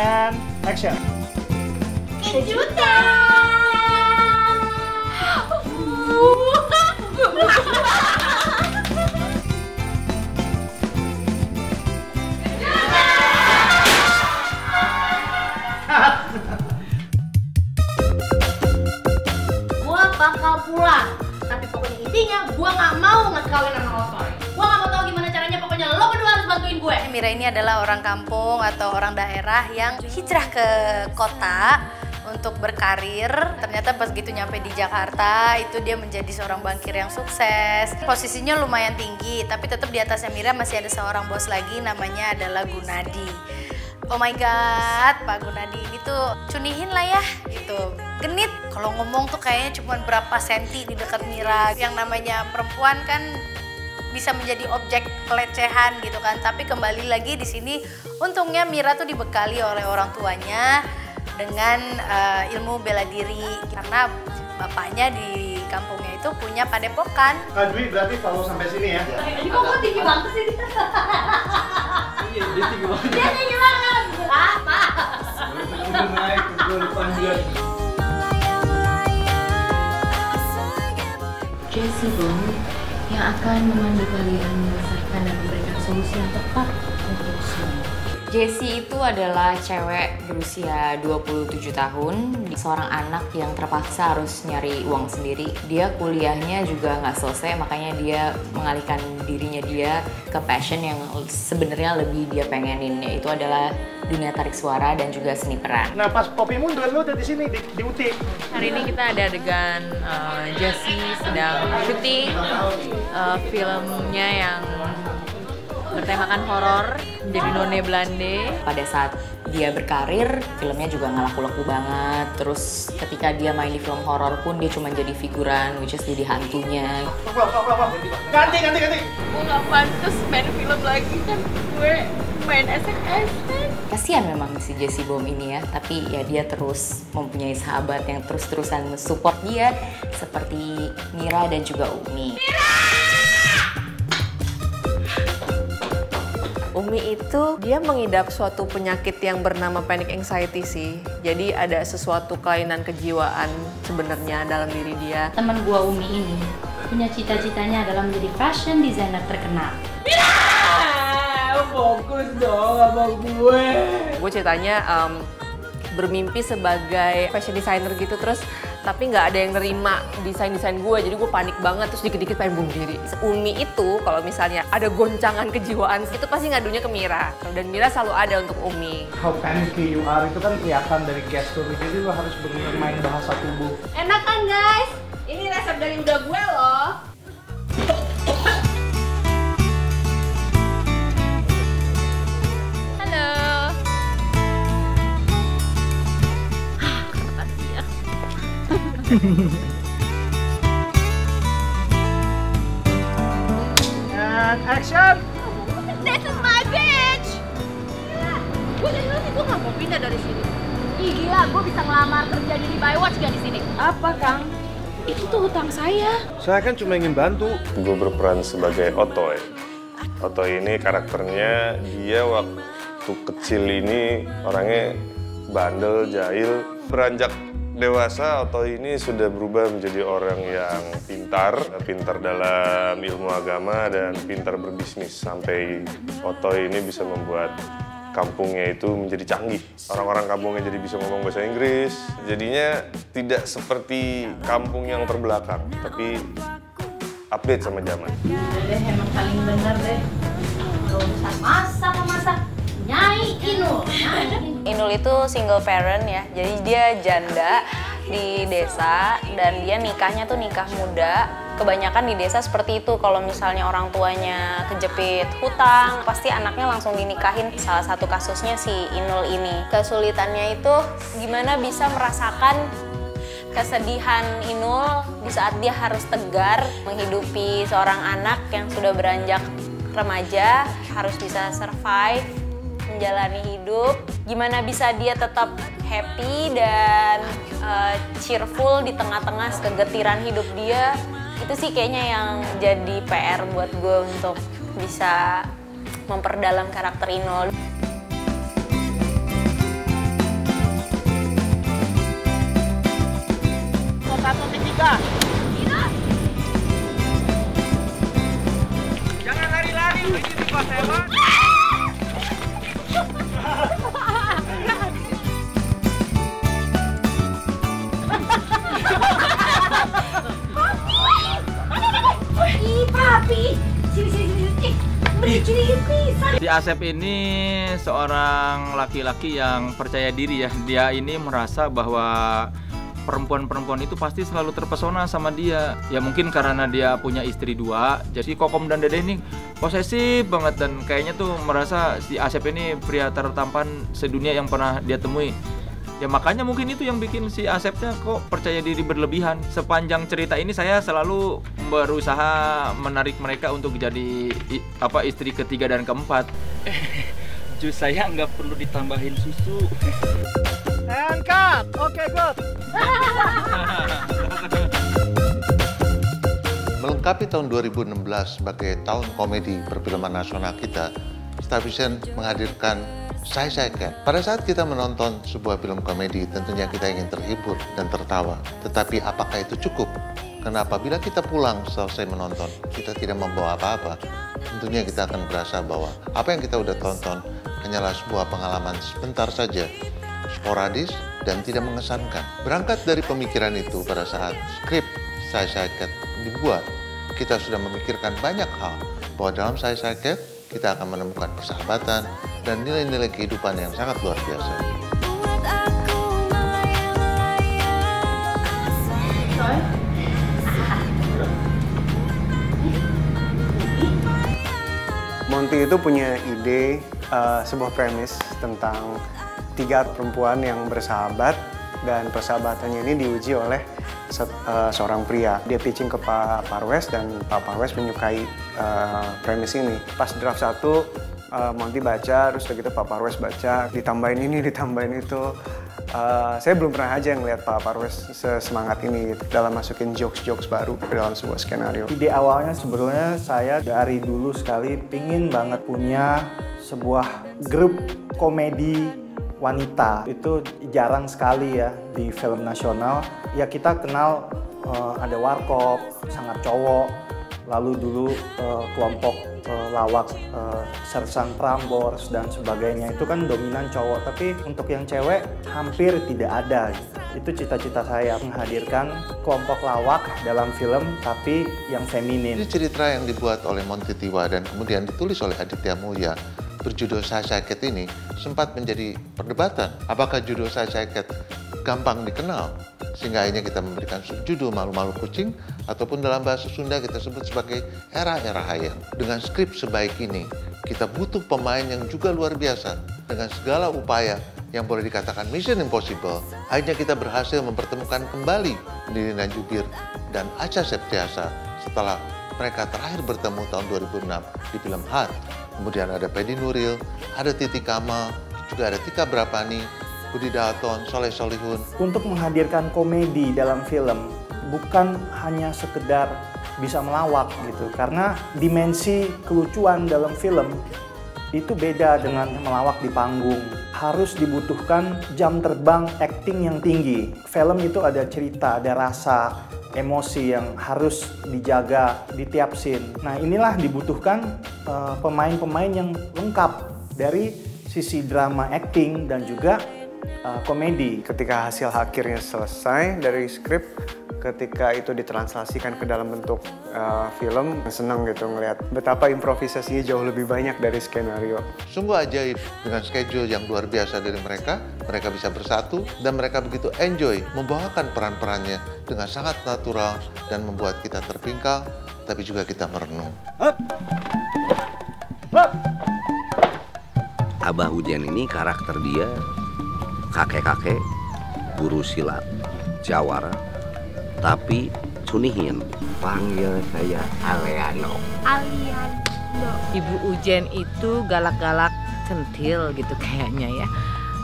And action. Kejutan. Gua bakal pulang, tapi pokoknya intinya gua nggak mau ngekawin sama Otoy. Gua nggak mau tahu gimana caranya, pokoknya lo berdua harus bantuin gue. Mira ini adalah orang kampung atau orang daerah yang hijrah ke kota untuk berkarir. Ternyata pas gitu nyampe di Jakarta itu dia menjadi seorang bankir yang sukses. Posisinya lumayan tinggi, tapi tetap di atasnya Mira masih ada seorang bos lagi, namanya adalah Gunadi. Oh my god, Pak Gunadi ini tuh cunihin lah ya gitu. Genit, kalau ngomong tuh kayaknya cuma berapa senti di dekat Mira. Yang namanya perempuan kan bisa menjadi objek pelecehan gitu kan. Tapi kembali lagi di sini untungnya Mira tuh dibekali oleh orang tuanya dengan ilmu bela diri, karena bapaknya di kampungnya itu punya padepokan. Kak Dwi berarti follow sampai sini ya. Ini kok gue tinggi banget sih? Iya, dia tinggi banget. Dia tinggi banget. Apa? Udah naik ke panjang. Jesse Bom yang akan memandu kalian menyelesaikan dan memberikan solusi yang tepat untuk semua. Jessie itu adalah cewek berusia 27 tahun, seorang anak yang terpaksa harus nyari uang sendiri. Dia kuliahnya juga nggak selesai, makanya dia mengalihkan dirinya dia ke passion yang sebenarnya lebih dia pengenin, yaitu adalah dunia tarik suara dan juga seni peran. Nah pas Poppy mundur lu udah di sini di UT. Hari ini kita ada adegan Jessie sedang syuting filmnya yang bertemakan horor, menjadi none Belanda. Pada saat dia berkarir, filmnya juga nggak laku-laku banget. Terus ketika dia main di film horor pun dia cuma jadi figuran, which is jadi hantunya. Ganti. Gue nggak pantas main film lagi kan, gue main SMS kan. Kasian memang si Jessie Bom ini ya, tapi ya dia terus mempunyai sahabat yang terus-terusan mensupport dia seperti Mira dan juga Umi. Umi itu dia mengidap suatu penyakit yang bernama panic anxiety sih. Jadi ada sesuatu kelainan kejiwaan sebenarnya dalam diri dia. Teman gua Umi ini punya cita-citanya adalah menjadi fashion designer terkenal. Fokus dong sama gue. Gue ceritanya bermimpi sebagai fashion designer gitu, terus tapi nggak ada yang nerima desain-desain gue, jadi gue panik banget, terus dikit-dikit pengen bunuh diri. Umi itu kalau misalnya ada goncangan kejiwaan itu pasti ngadunya ke Mira, dan Mira selalu ada untuk Umi. How panicky you are itu kan kelihatan dari gestur, jadi lu harus benar main bahasa tubuh. Enak kan guys? Ini resep dari udah gue loh. And action. This is my bitch. Gue dari dulu sih gue nggak mau pindah dari sini. Ih gila, gue bisa ngelamar kerja di Baywatch gak di sini? Apa Kang? Itu tuh hutang saya. Saya kan cuma ingin bantu. Gue berperan sebagai Otoy. Otoy ini karakternya, dia waktu kecil ini orangnya bandel, jahil. Beranjak dewasa, Otoy ini sudah berubah menjadi orang yang pintar dalam ilmu agama dan pintar berbisnis. Sampai Otoy ini bisa membuat kampungnya itu menjadi canggih. Orang-orang kampungnya jadi bisa ngomong bahasa Inggris. Jadinya tidak seperti kampung yang terbelakang, tapi update sama zaman. Deh emang paling bener deh. Gak usah masak, Nyai Inul. Inul itu single parent ya, jadi dia janda di desa dan dia nikahnya tuh nikah muda. Kebanyakan di desa seperti itu, kalau misalnya orang tuanya kejepit hutang, pasti anaknya langsung dinikahin. Salah satu kasusnya si Inul ini. Kesulitannya itu gimana bisa merasakan kesedihan Inul di saat dia harus tegar menghidupi seorang anak yang sudah beranjak remaja, harus bisa survive, menjalani hidup. Gimana bisa dia tetap happy dan cheerful di tengah-tengah kegetiran hidup dia. Itu sih kayaknya yang jadi PR buat gue untuk bisa memperdalam karakter Inul. Ika. Jangan lari-lari, ini tipe hewan. Ih, papi. Sini. Beri pisang. Si Asep ini seorang laki-laki yang percaya diri ya. Dia ini merasa bahwa perempuan-perempuan itu pasti selalu terpesona sama dia. Ya mungkin karena dia punya istri 2, jadi Kokom dan Dede ini posesif banget. Dan kayaknya tuh merasa si Asep ini pria tertampan sedunia yang pernah dia temui. Ya makanya mungkin itu yang bikin si Asepnya kok percaya diri berlebihan. Sepanjang cerita ini saya selalu berusaha menarik mereka untuk jadi istri ketiga dan keempat. Jus saya nggak perlu ditambahin susu. And cut. Oke, good. Melengkapi tahun 2016 sebagai tahun komedi perfilman nasional kita, Starvision menghadirkan Sai Cat. Pada saat kita menonton sebuah film komedi, tentunya kita ingin terhibur dan tertawa. Tetapi apakah itu cukup? Karena apabila kita pulang selesai menonton, kita tidak membawa apa-apa, tentunya kita akan berasa bahwa apa yang kita udah tonton hanyalah sebuah pengalaman sebentar saja, sporadis dan tidak mengesankan. Berangkat dari pemikiran itu pada saat skrip Sai Cat dibuat, kita sudah memikirkan banyak hal bahwa dalam Sai Cat kita akan menemukan persahabatan dan nilai-nilai kehidupan yang sangat luar biasa. Monty itu punya ide, sebuah premis tentang 3 perempuan yang bersahabat dan persahabatannya ini diuji oleh seorang pria. Dia pitching ke Pak Parwes dan Pak Parwes menyukai premis ini. Pas draft 1, Monty baca, terus gitu Pak Parwes baca, ditambahin ini, ditambahin itu. Saya belum pernah aja ngeliat Pak Parwes sesemangat ini gitu, dalam masukin jokes-jokes baru ke dalam sebuah skenario. Ide awalnya sebenarnya saya dari dulu sekali pingin banget punya sebuah grup komedi wanita. Itu jarang sekali ya di film nasional. Ya kita kenal ada Warkop, sangat cowok. Lalu dulu kelompok lawak Sersan Prambors dan sebagainya itu kan dominan cowok. Tapi untuk yang cewek hampir tidak ada. Itu cita-cita saya, menghadirkan kelompok lawak dalam film tapi yang feminin. Ini cerita yang dibuat oleh Monty Tiwa dan kemudian ditulis oleh Aditya Mulya berjudul Sai Cat ini sempat menjadi perdebatan. Apakah judul Sai Cat gampang dikenal sehingga akhirnya kita memberikan subjudul Malu-Malu Kucing, ataupun dalam bahasa Sunda kita sebut sebagai Era-Era Hayang. Dengan skrip sebaik ini, kita butuh pemain yang juga luar biasa. Dengan segala upaya yang boleh dikatakan mission impossible, akhirnya kita berhasil mempertemukan kembali Nirina Jubir dan Acha Septiasa setelah mereka terakhir bertemu tahun 2006 di film Heart. Kemudian ada Pedi Nuril, ada Titi Kamal, juga ada Tika Brapani, Budi Dalton, Soleh Solihun. Untuk menghadirkan komedi dalam film bukan hanya sekedar bisa melawak gitu, karena dimensi kelucuan dalam film itu beda dengan melawak di panggung. Harus dibutuhkan jam terbang acting yang tinggi. Film itu ada cerita, ada rasa, emosi yang harus dijaga di tiap scene. Nah inilah dibutuhkan pemain-pemain yang lengkap dari sisi drama acting dan juga komedi. Ketika hasil akhirnya selesai dari skrip, ketika itu ditranslasikan ke dalam bentuk film, senang gitu ngelihat betapa improvisasinya jauh lebih banyak dari skenario. Sungguh ajaib dengan schedule yang luar biasa dari mereka bisa bersatu dan mereka begitu enjoy membawakan peran-perannya dengan sangat natural dan membuat kita terpingkal, tapi juga kita merenung. Abah Ujian ini karakter dia kakek-kakek, guru silat, jawara, tapi cunihin. Panggil saya Aliano. Ibu Ujen itu galak-galak centil gitu kayaknya ya.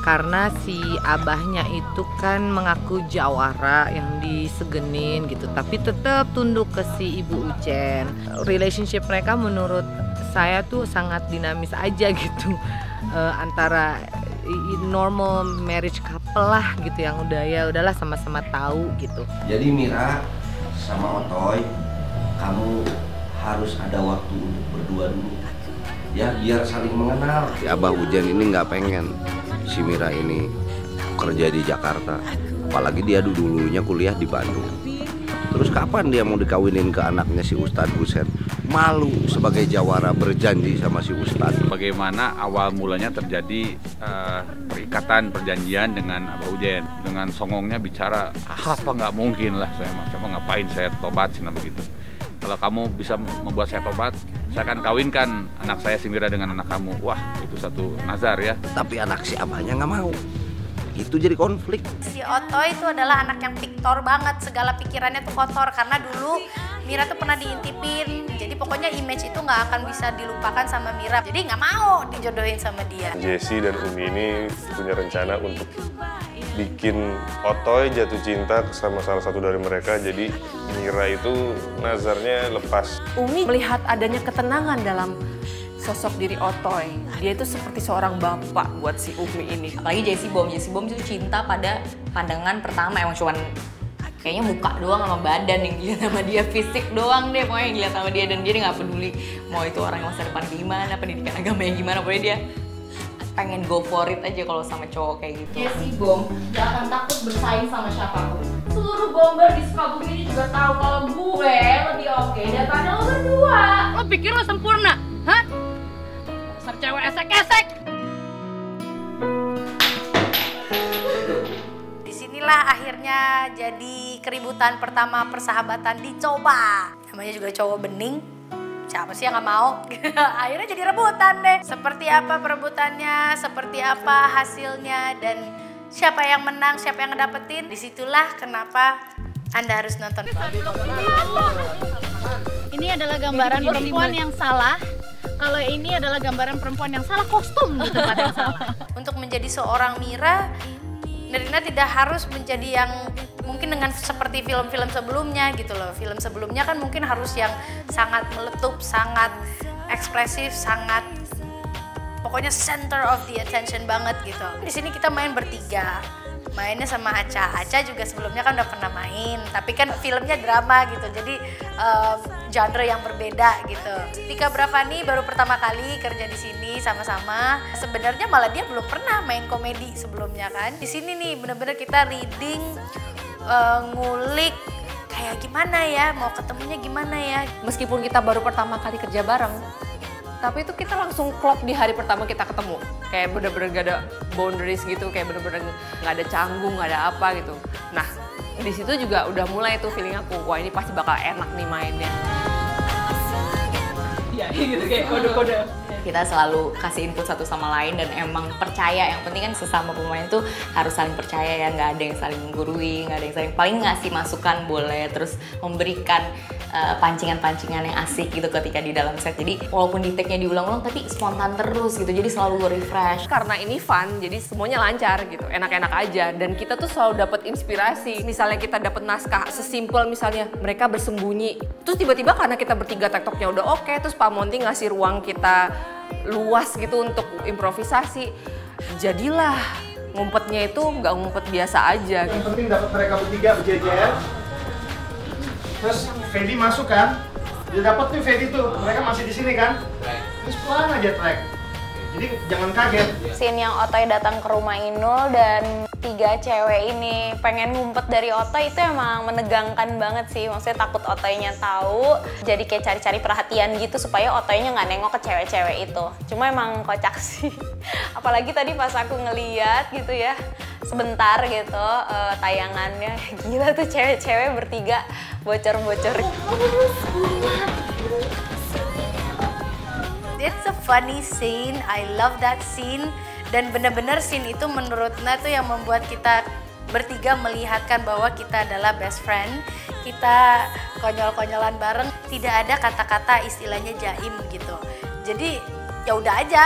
Karena si abahnya itu kan mengaku jawara yang disegenin gitu, tapi tetap tunduk ke si Ibu Ujen. Relationship mereka menurut saya tuh sangat dinamis aja gitu, antara normal marriage couple lah gitu, yang udahlah sama-sama tahu gitu. Jadi Mira sama Otoy, kamu harus ada waktu untuk berdua dulu. Ya, biar saling mengenal. Si Abah Ujan ini nggak pengen si Mira ini kerja di Jakarta. Apalagi dia dulunya kuliah di Bandung. Terus kapan dia mau dikawinin ke anaknya si Ustadz Husen? Malu sebagai jawara berjanji sama si Ustadz. Bagaimana awal mulanya terjadi perikatan perjanjian dengan Abah Ujen. Dengan songongnya bicara, apa nggak mungkin lah saya coba ngapain saya tobat sih begitu. Kalau kamu bisa membuat saya tobat, saya akan kawinkan anak saya si Mira dengan anak kamu. Wah, itu satu nazar ya. Tapi anak si abahnya nggak mau. Itu jadi konflik. Si Otoy itu adalah anak yang piktor banget, segala pikirannya tuh kotor karena dulu Mira tuh pernah diintipin. Jadi pokoknya image itu nggak akan bisa dilupakan sama Mira. Jadi nggak mau dijodohin sama dia. Jessie dan Umi ini punya rencana untuk bikin Otoy jatuh cinta sama salah satu dari mereka. Jadi Mira itu nazarnya lepas. Umi melihat adanya ketenangan dalam sosok diri Otoy. Dia itu seperti seorang bapak buat si Umi ini. Apalagi Jessie Bom itu cinta pada pandangan pertama, emang cuman kayaknya muka doang sama badan yang dilihat sama dia, fisik doang deh pokoknya yang dilihat sama dia, dan dia nggak peduli mau itu orang yang masa depan gimana, pendidikan agamanya gimana, pokoknya dia pengen go for it aja kalau sama cowok kayak gitu. Jessie Bom gak akan takut bersaing sama siapapun. Seluruh bomber di Sukabumi ini juga tahu kalau gue lebih oke daripada lo berdua. Lo pikir lo sempurna? Hah? Dasar cewek esek-esek. Disinilah akhirnya jadi keributan pertama persahabatan dicoba. Namanya juga cowok bening. Siapa sih yang gak mau? Akhirnya jadi rebutan deh. Seperti apa perebutannya, seperti apa hasilnya, dan siapa yang menang, siapa yang ngedapetin. Disitulah kenapa Anda harus nonton. Ini adalah gambaran perempuan yang salah. Kalau ini adalah gambaran perempuan yang salah kostum di tempat yang salah. Untuk menjadi seorang Mira, Nirina tidak harus menjadi yang mungkin dengan seperti film-film sebelumnya gitu loh. Film sebelumnya kan mungkin harus yang sangat meletup, sangat ekspresif, sangat pokoknya center of the attention banget gitu. Di sini kita main bertiga. Mainnya sama Aca. Aca juga sebelumnya kan udah pernah main, tapi kan filmnya drama gitu. Jadi genre yang berbeda gitu. Tika Bravani baru pertama kali kerja di sini sama-sama. Sebenarnya malah dia belum pernah main komedi sebelumnya kan. Di sini nih bener-bener kita reading, ngulik kayak gimana ya, mau ketemunya gimana ya. Meskipun kita baru pertama kali kerja bareng, tapi itu kita langsung klop di hari pertama kita ketemu. Kayak bener-bener gak ada boundaries gitu, kayak bener-bener gak ada canggung, gak ada apa gitu. Nah, di situ juga udah mulai tuh feeling aku, wah ini pasti bakal enak nih mainnya. Iya gitu kayak kode-kode. Kita selalu kasih input satu sama lain dan emang percaya. Yang penting kan sesama pemain tuh harus saling percaya ya, nggak ada yang saling menggurui, nggak ada yang saling, paling ngasih masukan boleh, terus memberikan pancingan-pancingan yang asik gitu ketika di dalam set. Jadi walaupun di take-nya diulang-ulang tapi spontan terus gitu, jadi selalu refresh. Karena ini fun, jadi semuanya lancar gitu, enak-enak aja. Dan kita tuh selalu dapat inspirasi. Misalnya kita dapat naskah sesimpel misalnya mereka bersembunyi, terus tiba-tiba karena kita bertiga tektoknya udah oke, terus Pak Monty ngasih ruang kita luas gitu untuk improvisasi. Jadilah ngumpetnya itu nggak ngumpet biasa aja. Yang penting dapat mereka bertiga berjejer. Terus Fedi masuk kan? Dia dapat tuh Fedi tuh, mereka masih di sini kan? Terus pelan aja track. Jadi jangan kaget. Scene yang Otoy datang ke rumah Inul dan 3 cewek ini pengen ngumpet dari Otoy itu emang menegangkan banget sih. Maksudnya takut Otoynya tahu, jadi kayak cari-cari perhatian gitu supaya Otoynya nggak nengok ke cewek-cewek itu. Cuma emang kocak sih. Apalagi tadi pas aku ngeliat gitu ya, sebentar gitu tayangannya, gila tuh cewek-cewek bertiga bocor-bocor. It's a funny scene, I love that scene. Dan bener-bener scene itu menurut Nat tuh yang membuat kita bertiga melihatkan bahwa kita adalah best friend. Kita konyol-konyolan bareng, tidak ada kata-kata istilahnya jaim gitu. Jadi ya udah aja,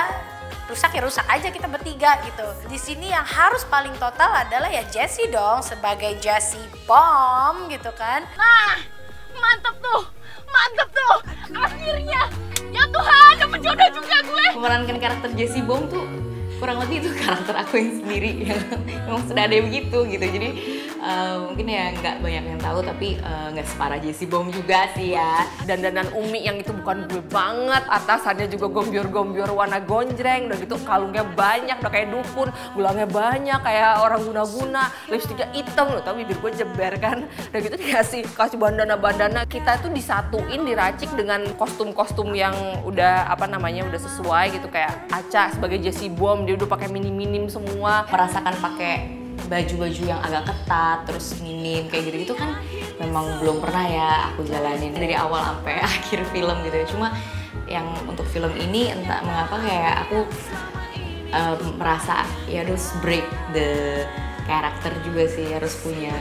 rusak ya rusak aja kita bertiga gitu. Di sini yang harus paling total adalah ya Jessie dong, sebagai Jessie Bom gitu kan. Nah, mantep tuh, akhirnya. Ya Tuhan, dapet jodoh juga gue. Memerankan karakter Jessie Bom tuh kurang lebih itu karakter aku yang sendiri yang memang sudah ada begitu gitu. Jadi Mungkin ya nggak banyak yang tahu, tapi nggak separah Jessie Bom juga sih ya. Dandanan Umi yang itu bukan gue banget, atasannya juga gombior-gombior warna gonjreng, udah gitu kalungnya banyak, udah kayak dukun, gulangnya banyak kayak orang guna-guna, lipstiknya hitam loh, tapi bibir gue jeber kan. Udah gitu kasih bandana-bandana, kita tuh disatuin, diracik dengan kostum-kostum yang udah udah sesuai gitu, kayak Aca sebagai Jessie Bom, dia udah pakai minim-minim semua. Merasakan pakai baju-baju yang agak ketat, terus minim kayak gitu-gitu kan memang belum pernah ya aku jalanin dari awal sampai akhir film gitu ya. Cuma yang untuk film ini entah mengapa kayak aku merasa ya harus break the karakter juga sih, harus punya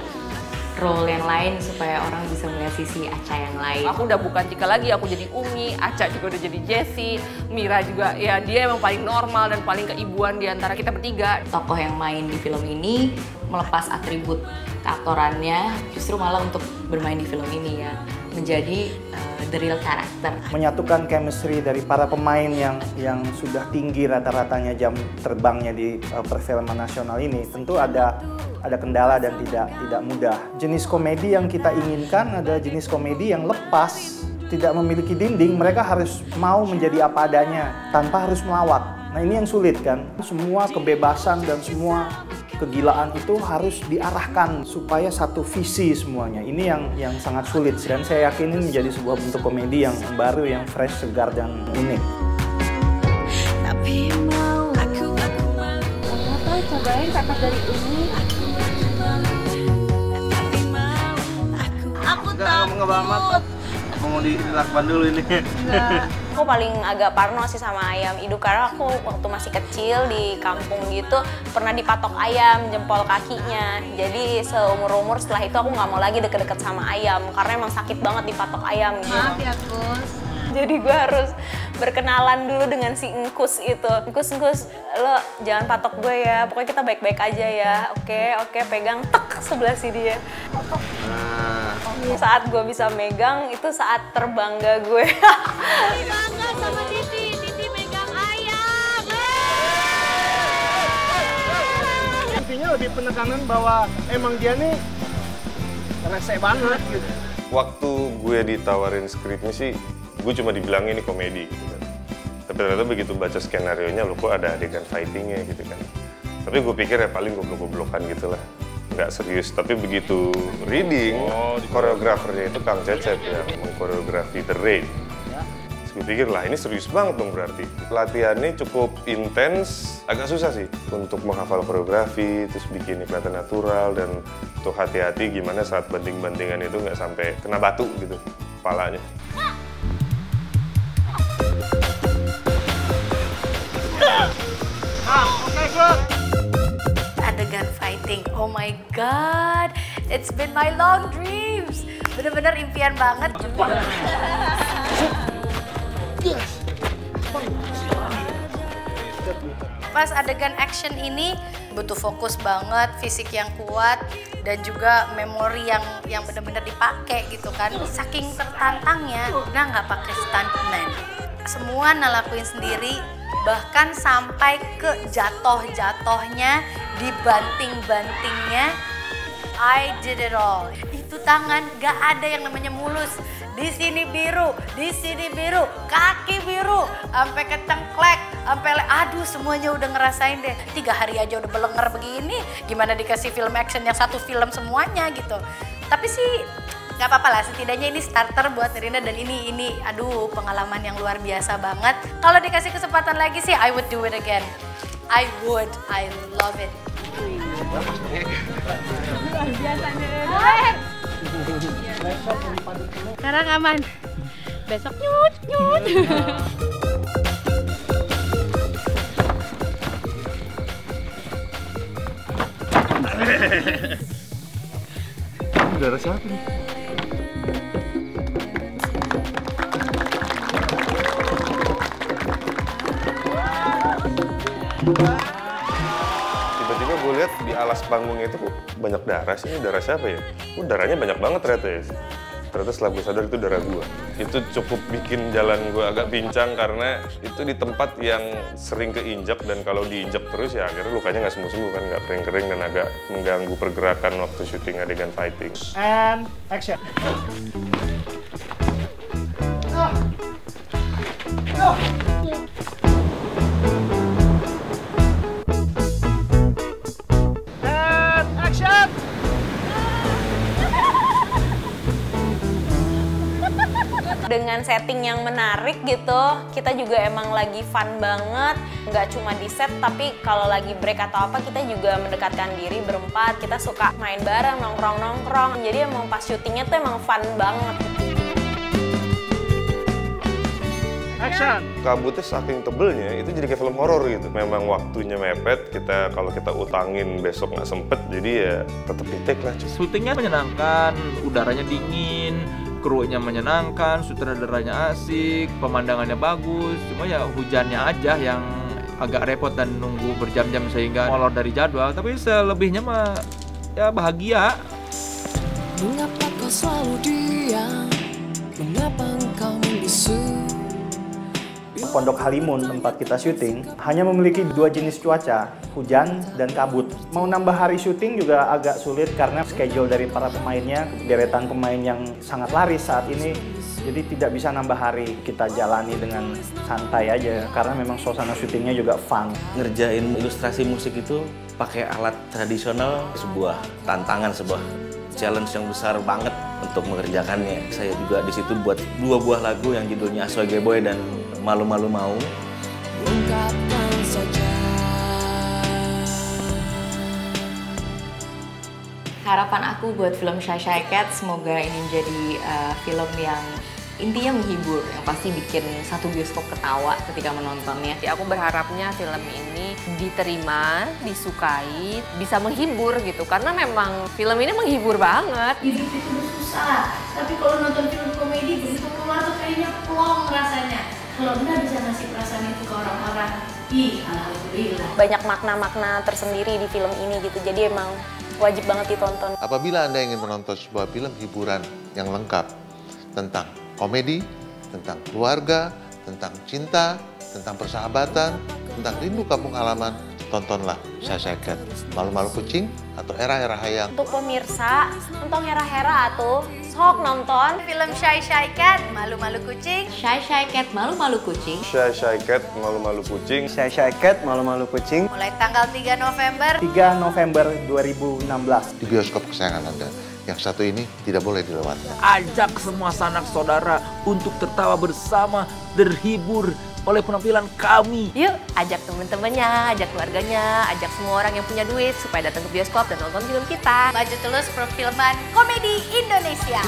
role yang lain supaya orang bisa melihat sisi Aca yang lain. Aku udah bukan Cika lagi, aku jadi Umi, Aca juga udah jadi Jessie, Mira juga ya dia emang paling normal dan paling keibuan di antara kita bertiga. Tokoh yang main di film ini melepas atribut keaktorannya justru malah untuk bermain di film ini ya menjadi the real character. Menyatukan chemistry dari para pemain yang sudah tinggi rata-ratanya jam terbangnya di perfilman nasional ini tentu ada kendala dan tidak mudah. Jenis komedi yang kita inginkan adalah jenis komedi yang lepas, tidak memiliki dinding. Mereka harus mau menjadi apa adanya tanpa harus melawat. Nah ini yang sulit kan. Semua kebebasan dan semua kegilaan itu harus diarahkan supaya satu visi semuanya. Ini yang sangat sulit dan saya yakin ini menjadi sebuah bentuk komedi yang baru, yang fresh, segar dan unik. Cobain kakak dari ini. Aku takut. Mau dilakban dulu ini. Aku paling agak parno sih sama ayam hidup karena aku waktu masih kecil di kampung gitu pernah dipatok ayam jempol kakinya. Jadi seumur-umur setelah itu aku nggak mau lagi deket-deket sama ayam karena emang sakit banget dipatok ayam gitu. Maaf ya Kus. Jadi gue harus berkenalan dulu dengan si Engkus itu. Engkus, lo jangan patok gue ya, pokoknya kita baik-baik aja ya. Oke, pegang, tek, sebelah si dia. Saat gue bisa megang, itu saat terbangga gue. Bangga sama Titi megang ayam. Intinya lebih penekanan bahwa emang dia nih rese banget gitu. Waktu gue ditawarin skripnya sih, gue cuma dibilang ini komedi gitu kan. Tapi ternyata begitu baca skenario-nya, lo kok ada adegan fighting-nya gitu kan. Tapi gue pikir ya paling goblok-goblokan gitu lah. Nggak serius, tapi begitu reading, koreografernya itu Kang Cecep yang mengkoreografi The Raid. Terus gue pikir lah ini serius banget dong berarti. Latihannya cukup intens, agak susah sih untuk menghafal koreografi, terus bikinnya kelihatan natural, dan tuh hati-hati gimana saat banting-bantingan itu nggak sampai kena batu gitu kepalanya. Oke, good. Adegan fighting, oh my god, it's been my long dreams. Bener-bener impian banget. Pas adegan action ini butuh fokus banget, fisik yang kuat, dan juga memori yang bener-bener dipakai gitu kan. Saking tertantangnya, nah nggak pakai stuntman. Semua ngelakuin sendiri, bahkan sampai ke jatoh-jatohnya, dibanting-bantingnya. I did it all. Itu tangan gak ada yang namanya mulus. Di sini biru, kaki biru, sampai kecengklek, sampai aduh semuanya udah ngerasain deh. 3 hari aja udah belenger begini, gimana dikasih film action yang satu film semuanya gitu. Tapi sih nggak apa-apa lah, setidaknya ini starter buat Nirina, dan ini aduh pengalaman yang luar biasa banget. Kalau dikasih kesempatan lagi sih I would do it again. I love it. Luar biasa nih. Sekarang aman. Besok nyut. Darah siapa nih? Tiba-tiba gue lihat di alas panggungnya itu banyak darah sih. Ini darah siapa ya? Darahnya banyak banget ternyata ya. Ternyata setelah gue sadar itu darah gue. Itu cukup bikin jalan gue agak pincang karena itu di tempat yang sering keinjak, dan kalau diinjak terus ya akhirnya lukanya nggak sembuh-sembuh kan, nggak kering-kering dan agak mengganggu pergerakan waktu syuting adegan fighting. And action. Dengan setting yang menarik gitu, kita juga emang lagi fun banget. Nggak cuma di set, tapi kalau lagi break atau apa, kita juga mendekatkan diri berempat. Kita suka main bareng, nongkrong-nongkrong. Jadi emang pas syutingnya tuh emang fun banget. Action. Kabutnya saking tebelnya, itu jadi kayak film horor gitu. Memang waktunya mepet, kalau kita utangin besok nggak sempet, jadi ya tetap di-take lah. Syutingnya menyenangkan, udaranya dingin, krunya menyenangkan, sutradaranya asik, pemandangannya bagus. Cuma ya hujannya aja yang agak repot dan nunggu berjam-jam sehingga molor dari jadwal. Tapi selebihnya mah ya bahagia. Mengapa kau selalu diam? Mengapa engkau membisu? Pondok Halimun tempat kita syuting hanya memiliki 2 jenis cuaca, hujan dan kabut. Mau nambah hari syuting juga agak sulit karena schedule dari para pemainnya, deretan pemain yang sangat laris saat ini. Jadi tidak bisa nambah hari, kita jalani dengan santai aja karena memang suasana syutingnya juga fun. Ngerjain ilustrasi musik itu pakai alat tradisional, sebuah tantangan, sebuah challenge yang besar banget untuk mengerjakannya. Saya juga di situ buat 2 buah lagu yang judulnya Asoy Geboy dan Malu-Malu Mau. Ungkapkan saja. Harapan aku buat film Shy Shy Cat, semoga ini menjadi film yang intinya menghibur, yang pasti bikin satu bioskop ketawa ketika menontonnya. Aku berharapnya film ini diterima, disukai, bisa menghibur gitu. Karena memang film ini menghibur banget. Hidup itu susah, tapi kalau nonton film komedi begitu keluar tuh kayaknya plong rasanya. Kalau Anda bisa ngasih perasaan itu ke orang-orang, alhamdulillah. Banyak makna-makna tersendiri di film ini gitu, jadi emang wajib banget ditonton. Apabila Anda ingin menonton sebuah film hiburan yang lengkap tentang komedi, tentang keluarga, tentang cinta, tentang persahabatan, tentang rindu kampung halaman, tontonlah Shy Shy Cat, Malu-Malu Kucing, atau Era-Era Hayang. Untuk pemirsa, nonton Hera-Hera atuh, sok nonton film Shy Shy Cat, Malu-Malu Kucing. Shy Shy Cat, Malu-Malu Kucing. Shy Shy Cat, Malu-Malu Kucing. Shy Shy Cat, Malu-Malu Kucing. Mulai tanggal 3 November. 3 November 2016. Di bioskop kesayangan Anda. Yang satu ini tidak boleh dilewatkan. Ajak semua sanak saudara untuk tertawa bersama, terhibur oleh penampilan kami. Yuk, ajak temen-temennya, ajak keluarganya, ajak semua orang yang punya duit supaya datang ke bioskop dan nonton film kita. Maju terus perfilman komedi Indonesia.